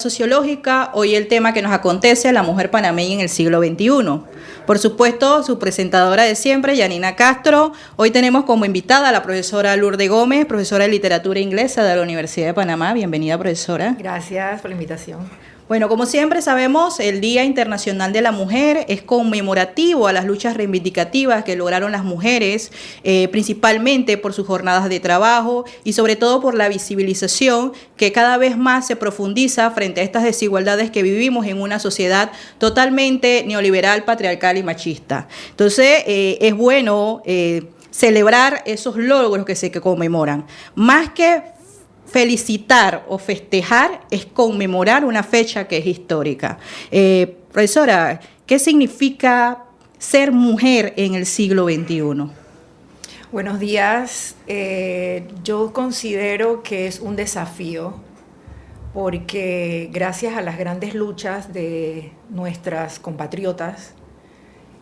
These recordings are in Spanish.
sociológica, hoy el tema que nos acontece, la mujer panameña en el siglo XXI. Por supuesto, su presentadora de siempre, Yanina Castro. Hoy tenemos como invitada a la profesora Lourdes Gómez, profesora de literatura inglesa de la Universidad de Panamá. Bienvenida, profesora. Gracias por la invitación. Bueno, como siempre sabemos, el Día Internacional de la Mujer es conmemorativo a las luchas reivindicativas que lograron las mujeres, principalmente por sus jornadas de trabajo y sobre todo por la visibilización que cada vez más se profundiza frente a estas desigualdades que vivimos en una sociedad totalmente neoliberal, patriarcal y machista. Entonces, es bueno celebrar esos logros que se conmemoran. Más que felicitar o festejar es conmemorar una fecha que es histórica. Profesora, ¿qué significa ser mujer en el siglo XXI? Buenos días. Yo considero que es un desafío porque gracias a las grandes luchas de nuestras compatriotas,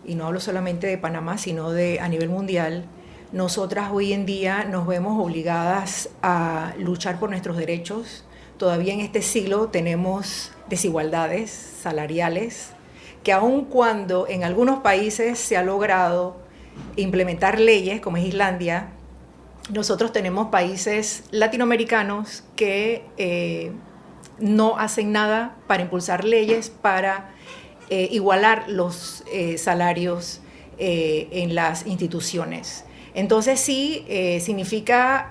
y no hablo solamente de Panamá, sino a nivel mundial, nosotras hoy en día nos vemos obligadas a luchar por nuestros derechos. Todavía en este siglo tenemos desigualdades salariales, que aun cuando en algunos países se ha logrado implementar leyes, como es Islandia, nosotros tenemos países latinoamericanos que no hacen nada para impulsar leyes para igualar los salarios en las instituciones. Entonces sí, significa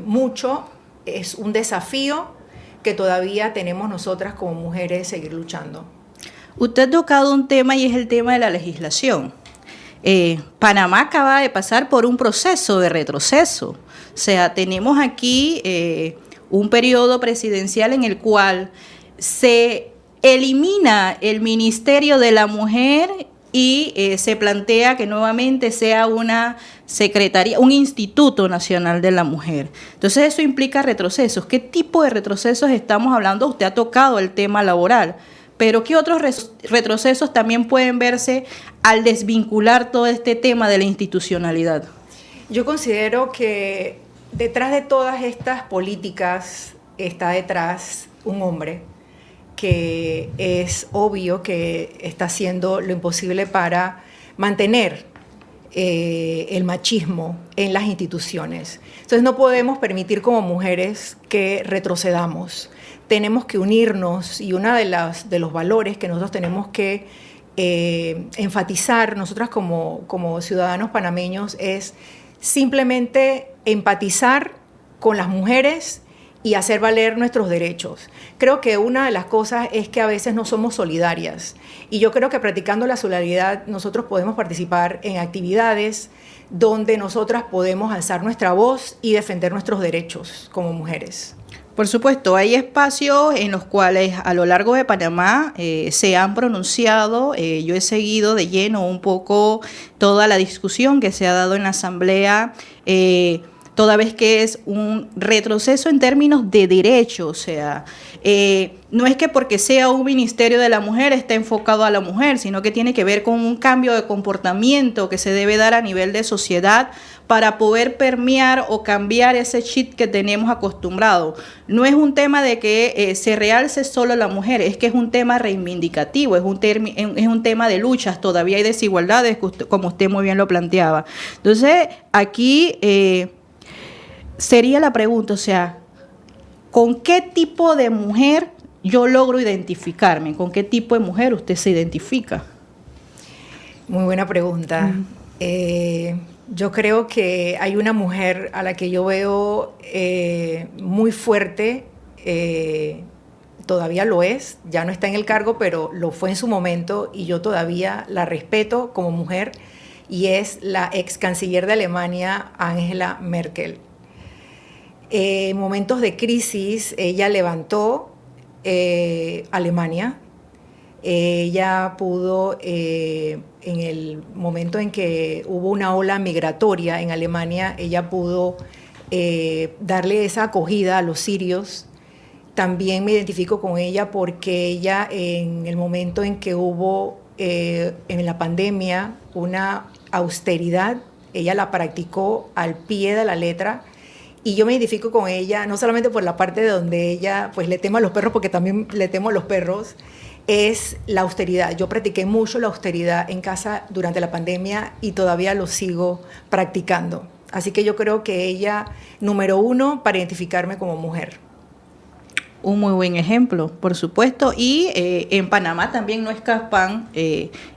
mucho, es un desafío que todavía tenemos nosotras como mujeres seguir luchando. Usted ha tocado un tema y es el tema de la legislación. Panamá acaba de pasar por un proceso de retroceso. O sea, tenemos aquí un periodo presidencial en el cual se elimina el Ministerio de la Mujer y se plantea que nuevamente sea una secretaría, un Instituto Nacional de la Mujer. Entonces eso implica retrocesos. ¿Qué tipo de retrocesos estamos hablando? Usted ha tocado el tema laboral, pero ¿qué otros retrocesos también pueden verse al desvincular todo este tema de la institucionalidad? Yo considero que detrás de todas estas políticas está detrás un hombre que es obvio que está haciendo lo imposible para mantener el machismo en las instituciones. Entonces no podemos permitir como mujeres que retrocedamos. Tenemos que unirnos y uno de los valores que nosotros tenemos que enfatizar nosotras como ciudadanos panameños es simplemente empatizar con las mujeres y hacer valer nuestros derechos. Creo que una de las cosas es que a veces no somos solidarias y yo creo que practicando la solidaridad nosotros podemos participar en actividades donde nosotras podemos alzar nuestra voz y defender nuestros derechos como mujeres. Por supuesto, hay espacios en los cuales a lo largo de Panamá se han pronunciado, yo he seguido de lleno un poco toda la discusión que se ha dado en la Asamblea, toda vez que es un retroceso en términos de derechos, o sea, no es que porque sea un ministerio de la mujer esté enfocado a la mujer, sino que tiene que ver con un cambio de comportamiento que se debe dar a nivel de sociedad para poder permear o cambiar ese chip que tenemos acostumbrado. No es un tema de que se realce solo la mujer, es que es un tema reivindicativo, es un tema de luchas, todavía hay desigualdades, como usted muy bien lo planteaba. Entonces, aquí sería la pregunta, o sea, ¿con qué tipo de mujer yo logro identificarme? ¿Con qué tipo de mujer usted se identifica? Muy buena pregunta. Yo creo que hay una mujer a la que yo veo muy fuerte, todavía lo es, ya no está en el cargo, pero lo fue en su momento y yo todavía la respeto como mujer, y es la ex canciller de Alemania, Angela Merkel. En momentos de crisis, ella levantó Alemania. Ella pudo, en el momento en que hubo una ola migratoria en Alemania, ella pudo darle esa acogida a los sirios. También me identifico con ella porque ella, en el momento en que hubo en la pandemia una austeridad, ella la practicó al pie de la letra y yo me identifico con ella, no solamente por la parte de donde ella pues le temo a los perros, porque también le temo a los perros, es la austeridad. Yo practiqué mucho la austeridad en casa durante la pandemia y todavía lo sigo practicando. Así que yo creo que ella, número uno, para identificarme como mujer. Un muy buen ejemplo, por supuesto, y en Panamá también no escapan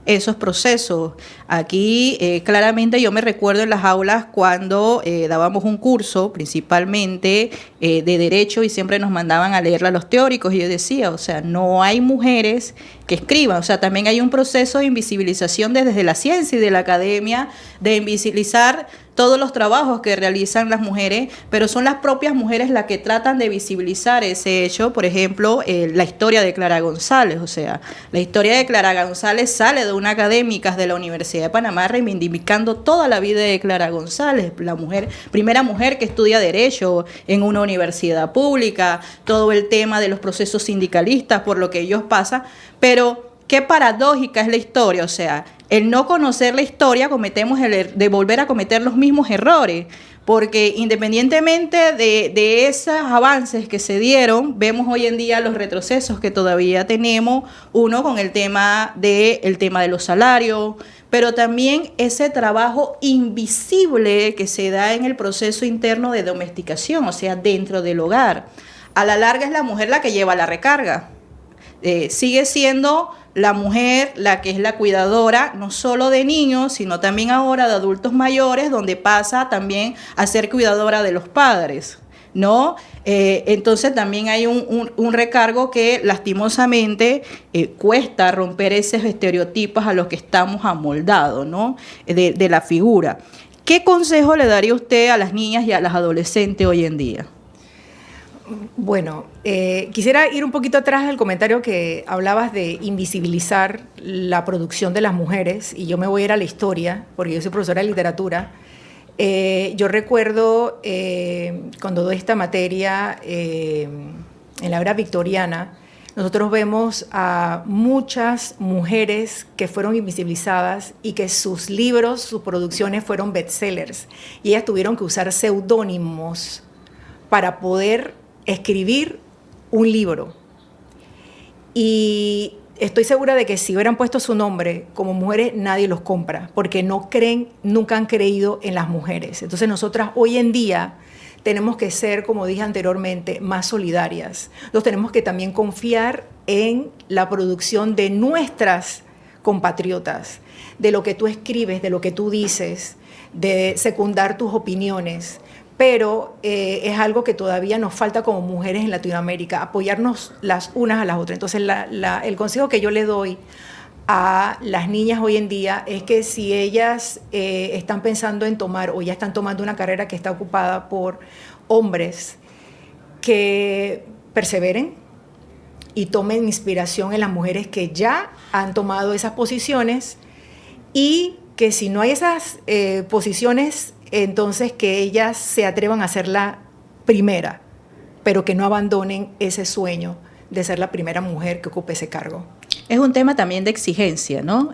esos procesos. Aquí claramente yo me recuerdo en las aulas cuando dábamos un curso principalmente de derecho y siempre nos mandaban a leerla a los teóricos y yo decía, o sea, no hay mujeres que escriban, o sea, también hay un proceso de invisibilización desde la ciencia y de la academia, de invisibilizar todos los trabajos que realizan las mujeres, pero son las propias mujeres las que tratan de visibilizar ese hecho. Por ejemplo, la historia de Clara González, o sea, la historia de Clara González sale de una académica de la Universidad de Panamá reivindicando toda la vida de Clara González, la mujer, primera mujer que estudia derecho en una universidad pública, todo el tema de los procesos sindicalistas por lo que ellos pasan, pero qué paradójica es la historia, o sea, el no conocer la historia cometemos de volver a cometer los mismos errores, porque independientemente de esos avances que se dieron, vemos hoy en día los retrocesos que todavía tenemos, uno con el tema de los salarios, pero también ese trabajo invisible que se da en el proceso interno de domesticación, o sea, dentro del hogar. A la larga es la mujer la que lleva la recarga. Sigue siendo la mujer la que es la cuidadora, no solo de niños, sino también ahora de adultos mayores, donde pasa también a ser cuidadora de los padres, ¿no? Entonces también hay un recargo que lastimosamente cuesta romper esos estereotipos a los que estamos amoldados, ¿no? De la figura. ¿Qué consejo le daría usted a las niñas y a las adolescentes hoy en día? Bueno, quisiera ir un poquito atrás del comentario que hablabas de invisibilizar la producción de las mujeres, y yo me voy a ir a la historia, porque yo soy profesora de literatura. Yo recuerdo cuando doy esta materia en la era victoriana, nosotros vemos a muchas mujeres que fueron invisibilizadas y que sus libros, sus producciones fueron bestsellers, y ellas tuvieron que usar seudónimos para poder escribir un libro. Y estoy segura de que si hubieran puesto su nombre como mujeres, nadie los compra, porque no creen, nunca han creído en las mujeres. Entonces nosotras hoy en día tenemos que ser, como dije anteriormente, más solidarias. Entonces tenemos que también confiar en la producción de nuestras compatriotas, de lo que tú escribes, de lo que tú dices, de secundar tus opiniones. Pero es algo que todavía nos falta como mujeres en Latinoamérica, apoyarnos las unas a las otras. Entonces, el consejo que yo le doy a las niñas hoy en día es que si ellas están pensando en tomar o ya están tomando una carrera que está ocupada por hombres, que perseveren y tomen inspiración en las mujeres que ya han tomado esas posiciones, y que si no hay esas posiciones, entonces que ellas se atrevan a ser la primera, pero que no abandonen ese sueño de ser la primera mujer que ocupe ese cargo. Es un tema también de exigencia, ¿no?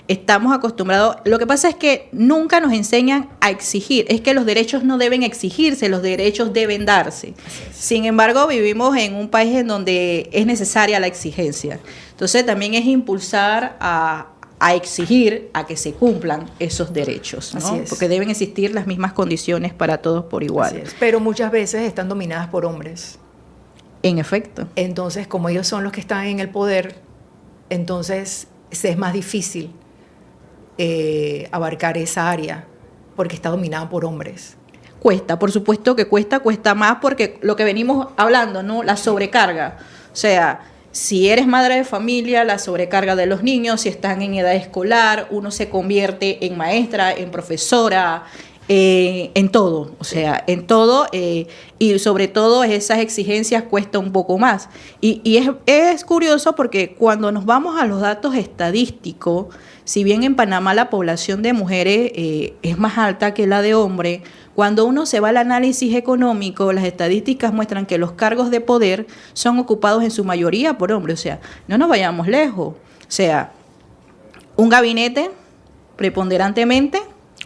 Estamos acostumbrados, lo que pasa es que nunca nos enseñan a exigir, es que los derechos no deben exigirse, los derechos deben darse. Sin embargo, vivimos en un país en donde es necesaria la exigencia. Entonces también es impulsar a exigir a que se cumplan esos derechos, ¿no? Porque deben existir las mismas condiciones para todos por igual. Así es. Pero muchas veces están dominadas por hombres. En efecto. Entonces, como ellos son los que están en el poder, entonces es más difícil abarcar esa área porque está dominada por hombres. Cuesta, por supuesto que cuesta más porque lo que venimos hablando, ¿no? La sobrecarga. O sea, si eres madre de familia, la sobrecarga de los niños, si están en edad escolar, uno se convierte en maestra, en profesora, en todo, o sea, en todo, y sobre todo esas exigencias cuesta un poco más. Y es curioso porque cuando nos vamos a los datos estadísticos, si bien en Panamá la población de mujeres es más alta que la de hombres, cuando uno se va al análisis económico, las estadísticas muestran que los cargos de poder son ocupados en su mayoría por hombres. O sea, no nos vayamos lejos. O sea, un gabinete preponderantemente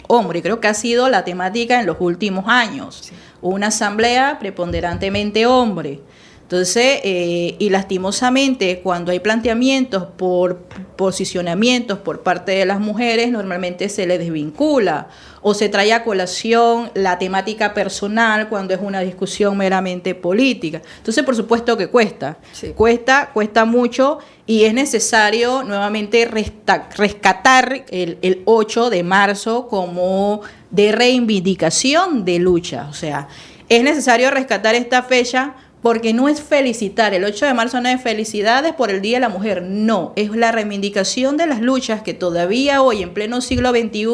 hombre. Creo que ha sido la temática en los últimos años. Sí. una asamblea preponderantemente hombre. Entonces, y lastimosamente, cuando hay planteamientos por posicionamientos por parte de las mujeres, normalmente se les desvincula o se trae a colación la temática personal cuando es una discusión meramente política. Entonces, por supuesto que cuesta, sí. Cuesta mucho y es necesario nuevamente rescatar el 8 de marzo como de reivindicación de lucha. O sea, es necesario rescatar esta fecha porque no es felicitar, el 8 de marzo no es felicidades por el Día de la Mujer, no, es la reivindicación de las luchas que todavía hoy, en pleno siglo XXI,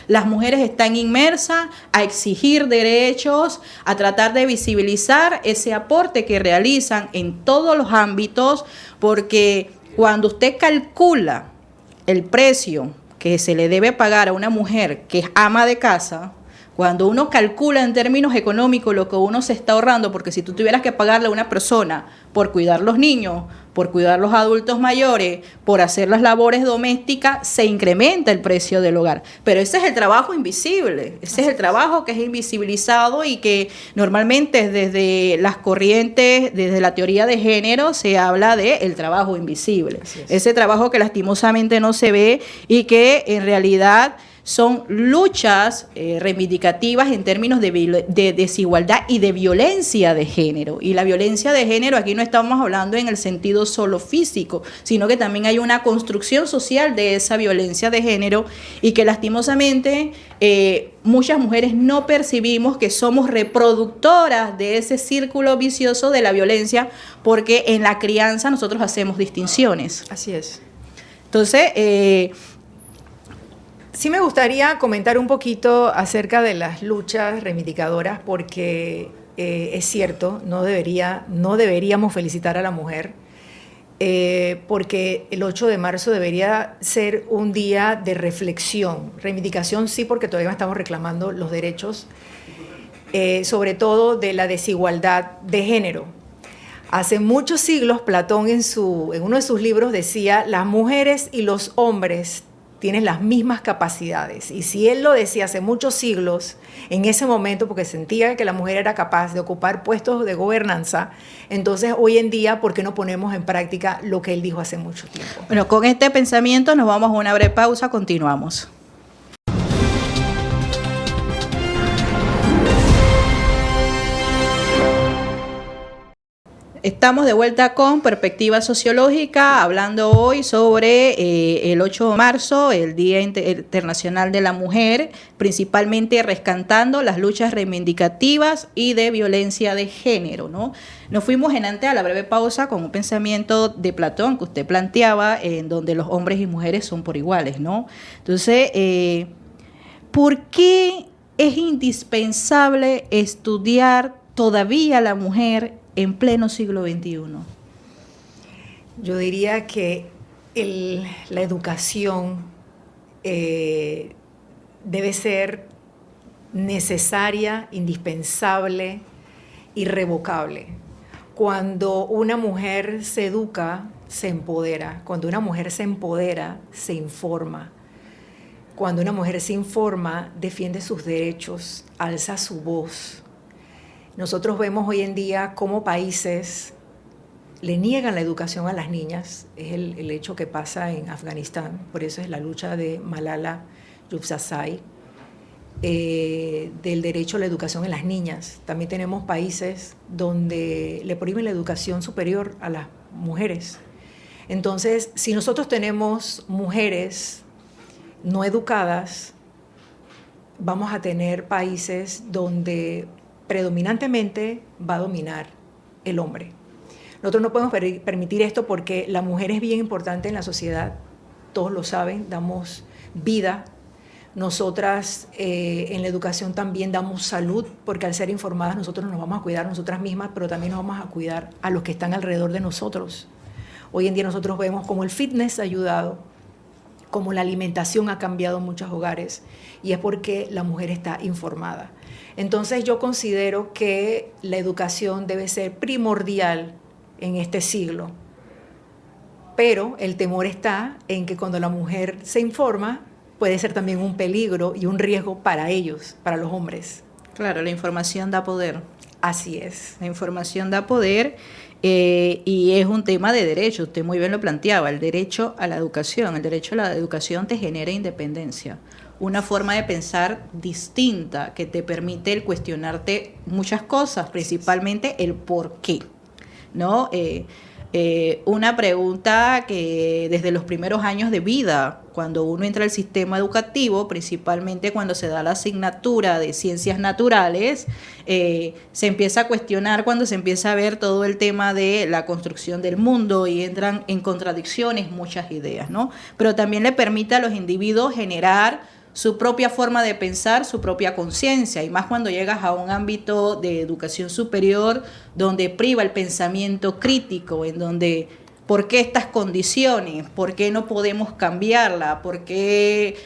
las mujeres están inmersas a exigir derechos, a tratar de visibilizar ese aporte que realizan en todos los ámbitos, porque cuando usted calcula el precio que se le debe pagar a una mujer que es ama de casa, cuando uno calcula en términos económicos lo que uno se está ahorrando, porque si tú tuvieras que pagarle a una persona por cuidar los niños, por cuidar los adultos mayores, por hacer las labores domésticas, se incrementa el precio del hogar. Pero ese es el trabajo invisible, ese es el trabajo que es invisibilizado y que normalmente desde las corrientes, desde la teoría de género, se habla del trabajo invisible. Ese trabajo que lastimosamente no se ve y que en realidad son luchas reivindicativas en términos de desigualdad y de violencia de género. Y la violencia de género, aquí no estamos hablando en el sentido solo físico, sino que también hay una construcción social de esa violencia de género y que lastimosamente muchas mujeres no percibimos que somos reproductoras de ese círculo vicioso de la violencia, porque en la crianza nosotros hacemos distinciones. Así es. Entonces, sí me gustaría comentar un poquito acerca de las luchas reivindicadoras porque es cierto, no deberíamos felicitar a la mujer porque el 8 de marzo debería ser un día de reflexión. Reivindicación sí, porque todavía estamos reclamando los derechos, sobre todo de la desigualdad de género. Hace muchos siglos Platón en uno de sus libros decía: las mujeres y los hombres tienen las mismas capacidades. Y si él lo decía hace muchos siglos, en ese momento, porque sentía que la mujer era capaz de ocupar puestos de gobernanza, entonces hoy en día, ¿por qué no ponemos en práctica lo que él dijo hace mucho tiempo? Bueno, con este pensamiento nos vamos a una breve pausa, continuamos. Estamos de vuelta con Perspectiva Sociológica, hablando hoy sobre el 8 de marzo, el Día Internacional de la Mujer, principalmente rescatando las luchas reivindicativas y de violencia de género, ¿no? Nos fuimos en antes a la breve pausa con un pensamiento de Platón que usted planteaba, en donde los hombres y mujeres son por iguales, ¿no? Entonces, ¿por qué es indispensable estudiar todavía la mujer en pleno siglo XXI? Yo diría que la educación debe ser necesaria, indispensable, irrevocable. Cuando una mujer se educa, se empodera. Cuando una mujer se empodera, se informa. Cuando una mujer se informa, defiende sus derechos, alza su voz. Nosotros vemos hoy en día cómo países le niegan la educación a las niñas. Es el hecho que pasa en Afganistán. Por eso es la lucha de Malala Yousafzai, del derecho a la educación en las niñas. También tenemos países donde le prohíben la educación superior a las mujeres. Entonces, si nosotros tenemos mujeres no educadas, vamos a tener países donde predominantemente va a dominar el hombre. Nosotros no podemos permitir esto porque la mujer es bien importante en la sociedad, todos lo saben, damos vida. Nosotras en la educación también damos salud, porque al ser informadas nosotros nos vamos a cuidar a nosotras mismas, pero también nos vamos a cuidar a los que están alrededor de nosotros. Hoy en día nosotros vemos cómo el fitness ha ayudado, cómo la alimentación ha cambiado en muchos hogares, y es porque la mujer está informada. Entonces yo considero que la educación debe ser primordial en este siglo, pero el temor está en que cuando la mujer se informa puede ser también un peligro y un riesgo para ellos, para los hombres. Claro, la información da poder. Así es. La información da poder y es un tema de derecho. Usted muy bien lo planteaba, el derecho a la educación. El derecho a la educación te genera independencia, una forma de pensar distinta que te permite el cuestionarte muchas cosas, principalmente el por qué, ¿no? Una pregunta que desde los primeros años de vida, cuando uno entra al sistema educativo, principalmente cuando se da la asignatura de ciencias naturales, se empieza a cuestionar cuando se empieza a ver todo el tema de la construcción del mundo y entran en contradicciones muchas ideas, ¿no? Pero también le permite a los individuos generar su propia forma de pensar, su propia conciencia, y más cuando llegas a un ámbito de educación superior donde priva el pensamiento crítico, en donde ¿por qué estas condiciones? ¿Por qué no podemos cambiarla? ¿Por qué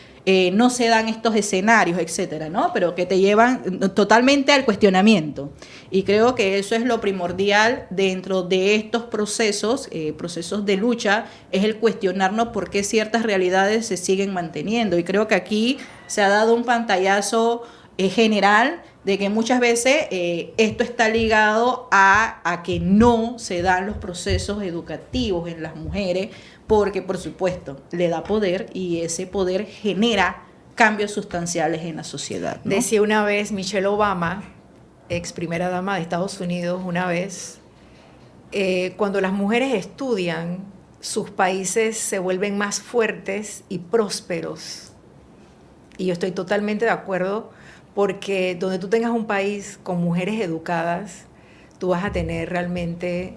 no se dan estos escenarios, etcétera, ¿no? Pero que te llevan totalmente al cuestionamiento. Y creo que eso es lo primordial dentro de estos procesos, procesos de lucha, es el cuestionarnos por qué ciertas realidades se siguen manteniendo. Y creo que aquí se ha dado un pantallazo general de que muchas veces esto está ligado a que no se dan los procesos educativos en las mujeres, porque por supuesto le da poder y ese poder genera cambios sustanciales en la sociedad, ¿no? Decía una vez Michelle Obama, ex primera dama de Estados Unidos, una vez, cuando las mujeres estudian, sus países se vuelven más fuertes y prósperos. Y yo estoy totalmente de acuerdo, porque donde tú tengas un país con mujeres educadas, tú vas a tener realmente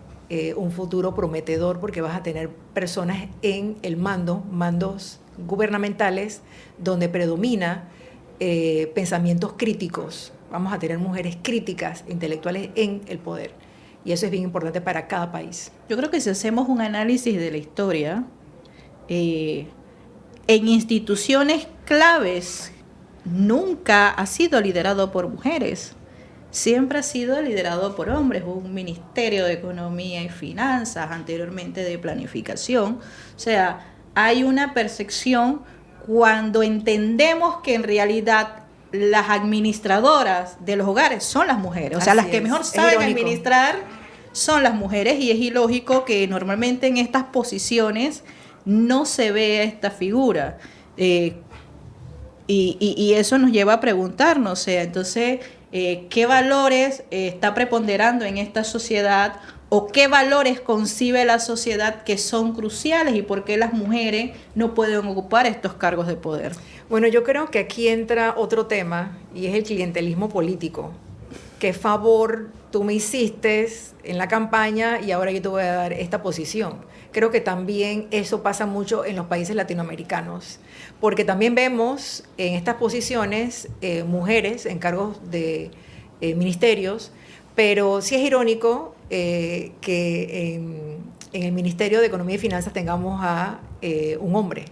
un futuro prometedor, porque vas a tener personas en el mandos gubernamentales, donde predomina pensamientos críticos. Vamos a tener mujeres críticas, intelectuales en el poder. Y eso es bien importante para cada país. Yo creo que si hacemos un análisis de la historia, en instituciones claves nunca ha sido liderado por mujeres. Siempre ha sido liderado por hombres, un ministerio de Economía y Finanzas, anteriormente de Planificación. O sea, hay una percepción cuando entendemos que en realidad las administradoras de los hogares son las mujeres. O sea, las que mejor saben administrar son las mujeres, y es ilógico que normalmente en estas posiciones no se vea esta figura. Y eso nos lleva a preguntarnos, o sea, entonces, ¿qué valores está preponderando en esta sociedad, o qué valores concibe la sociedad que son cruciales, y por qué las mujeres no pueden ocupar estos cargos de poder? Bueno, yo creo que aquí entra otro tema, y es el clientelismo político. ¿Qué favor tú me hiciste en la campaña y ahora yo te voy a dar esta posición? Creo que también eso pasa mucho en los países latinoamericanos, porque también vemos en estas posiciones mujeres en cargos de ministerios, pero sí es irónico que en el Ministerio de Economía y Finanzas tengamos a un hombre.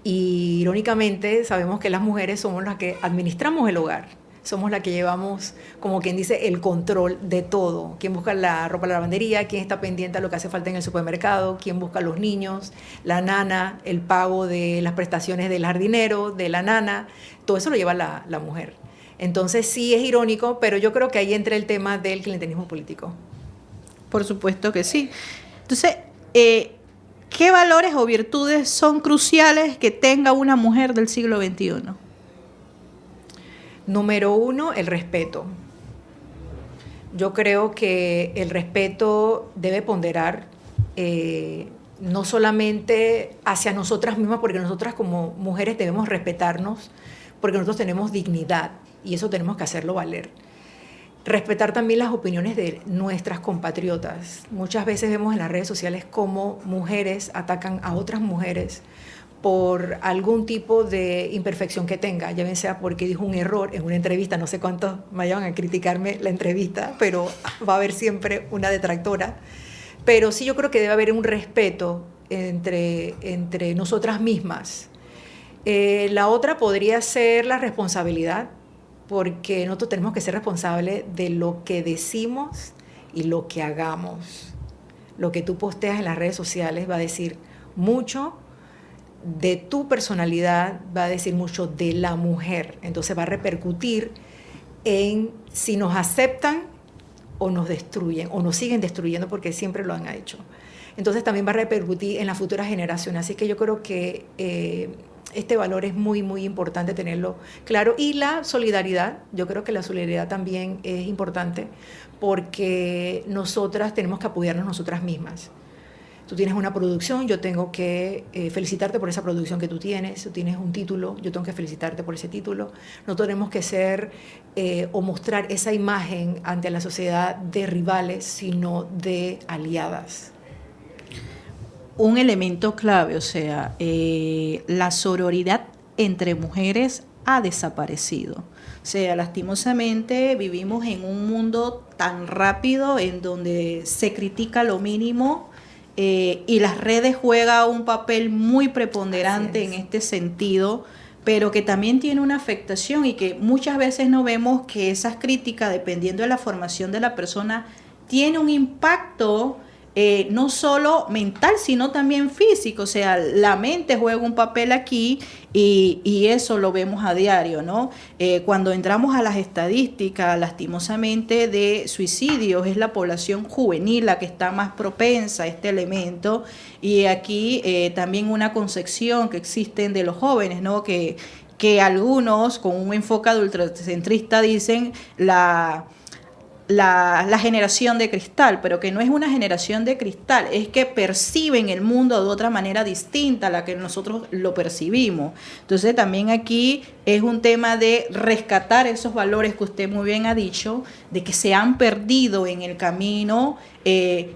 Y irónicamente sabemos que las mujeres somos las que administramos el hogar. Somos las que llevamos, como quien dice, el control de todo. Quién busca la ropa en la lavandería, quién está pendiente a lo que hace falta en el supermercado, quién busca a los niños, la nana, el pago de las prestaciones del jardinero, de la nana, todo eso lo lleva la mujer. Entonces sí es irónico, pero yo creo que ahí entra el tema del clientelismo político. Por supuesto que sí. Entonces, ¿qué valores o virtudes son cruciales que tenga una mujer del siglo XXI? Número 1, el respeto. Yo creo que el respeto debe ponderar no solamente hacia nosotras mismas, porque nosotras como mujeres debemos respetarnos, porque nosotros tenemos dignidad y eso tenemos que hacerlo valer. Respetar también las opiniones de nuestras compatriotas. Muchas veces vemos en las redes sociales cómo mujeres atacan a otras mujeres por algún tipo de imperfección que tenga, ya bien sea porque dijo un error en una entrevista. No sé cuántos vayan a criticarme la entrevista, pero va a haber siempre una detractora. Pero sí, yo creo que debe haber un respeto entre nosotras mismas. La otra podría ser la responsabilidad, porque nosotros tenemos que ser responsables de lo que decimos y lo que hagamos. Lo que tú posteas en las redes sociales va a decir mucho de tu personalidad, va a decir mucho de la mujer. Entonces va a repercutir en si nos aceptan o nos destruyen, o nos siguen destruyendo porque siempre lo han hecho. Entonces también va a repercutir en las futuras generaciones. Así que yo creo que este valor es muy, muy importante tenerlo claro. Y la solidaridad, yo creo que la solidaridad también es importante porque nosotras tenemos que apoyarnos nosotras mismas. Tú tienes una producción, yo tengo que felicitarte por esa producción que tú tienes. Tú tienes un título, yo tengo que felicitarte por ese título. No tenemos que ser o mostrar esa imagen ante la sociedad de rivales, sino de aliadas. Un elemento clave, o sea, la sororidad entre mujeres ha desaparecido. O sea, lastimosamente vivimos en un mundo tan rápido en donde se critica lo mínimo, y las redes juegan un papel muy preponderante en este sentido, pero que también tiene una afectación y que muchas veces no vemos que esas críticas, dependiendo de la formación de la persona, tiene un impacto no solo mental, sino también físico. O sea, la mente juega un papel aquí y eso lo vemos a diario, ¿no? Cuando entramos a las estadísticas, lastimosamente, de suicidios, es la población juvenil la que está más propensa a este elemento. Y aquí también una concepción que existen de los jóvenes, ¿no? Que algunos, con un enfoque adultocentrista, dicen la generación de cristal, pero que no es una generación de cristal, es que perciben el mundo de otra manera distinta a la que nosotros lo percibimos. Entonces también aquí es un tema de rescatar esos valores que usted muy bien ha dicho, de que se han perdido en el camino,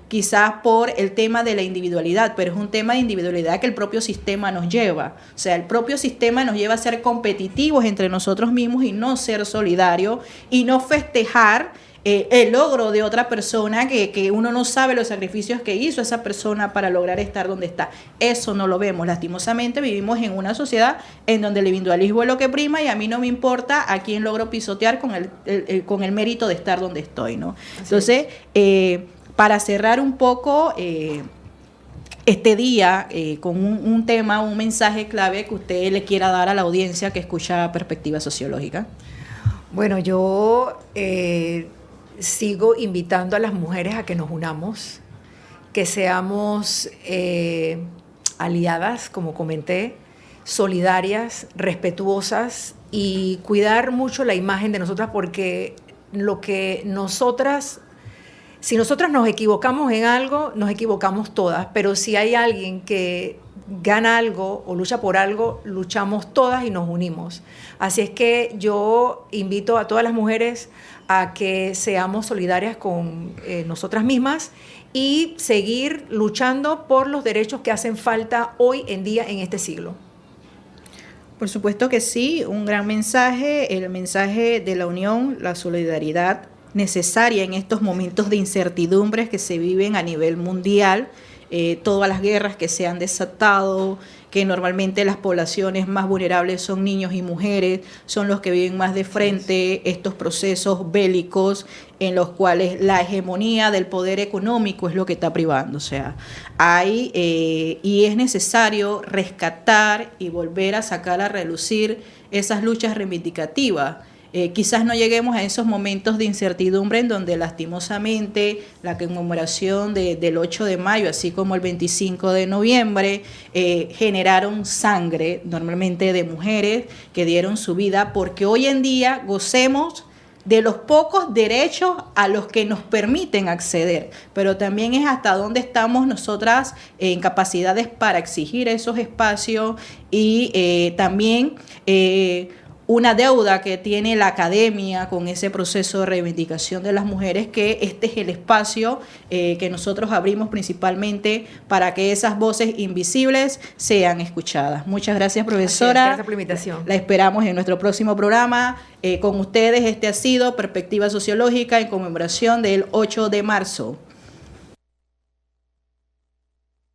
quizás por el tema de la individualidad, pero es un tema de individualidad que el propio sistema nos lleva. O sea, el propio sistema nos lleva a ser competitivos entre nosotros mismos y no ser solidarios y no festejar el logro de otra persona que uno no sabe los sacrificios que hizo esa persona para lograr estar donde está. Eso no lo vemos. Lastimosamente vivimos en una sociedad en donde el individualismo es lo que prima y a mí no me importa a quién logro pisotear con el mérito de estar donde estoy, ¿no? Entonces, para cerrar un poco este día con un tema, un mensaje clave que usted le quiera dar a la audiencia que escucha Perspectiva Sociológica. Bueno, yo sigo invitando a las mujeres a que nos unamos, que seamos aliadas, como comenté, solidarias, respetuosas y cuidar mucho la imagen de nosotras, porque si nosotras nos equivocamos en algo, nos equivocamos todas, pero si hay alguien que gana algo o lucha por algo, luchamos todas y nos unimos. Así es que yo invito a todas las mujeres a que seamos solidarias con nosotras mismas y seguir luchando por los derechos que hacen falta hoy en día en este siglo. Por supuesto que sí, un gran mensaje, el mensaje de la unión, la solidaridad necesaria en estos momentos de incertidumbres que se viven a nivel mundial. Todas las guerras que se han desatado, que normalmente las poblaciones más vulnerables son niños y mujeres, son los que viven más de frente estos procesos bélicos en los cuales la hegemonía del poder económico es lo que está privando. O sea, y es necesario rescatar y volver a sacar a relucir esas luchas reivindicativas. Quizás no lleguemos a esos momentos de incertidumbre en donde lastimosamente la conmemoración del 8 de mayo, así como el 25 de noviembre, generaron sangre, normalmente de mujeres que dieron su vida, porque hoy en día gocemos de los pocos derechos a los que nos permiten acceder, pero también es hasta dónde estamos nosotras en capacidades para exigir esos espacios y también una deuda que tiene la academia con ese proceso de reivindicación de las mujeres, que este es el espacio que nosotros abrimos principalmente para que esas voces invisibles sean escuchadas. Muchas gracias, profesora. Gracias por la invitación. La esperamos en nuestro próximo programa. Con ustedes, este ha sido Perspectiva Sociológica en conmemoración del 8 de marzo.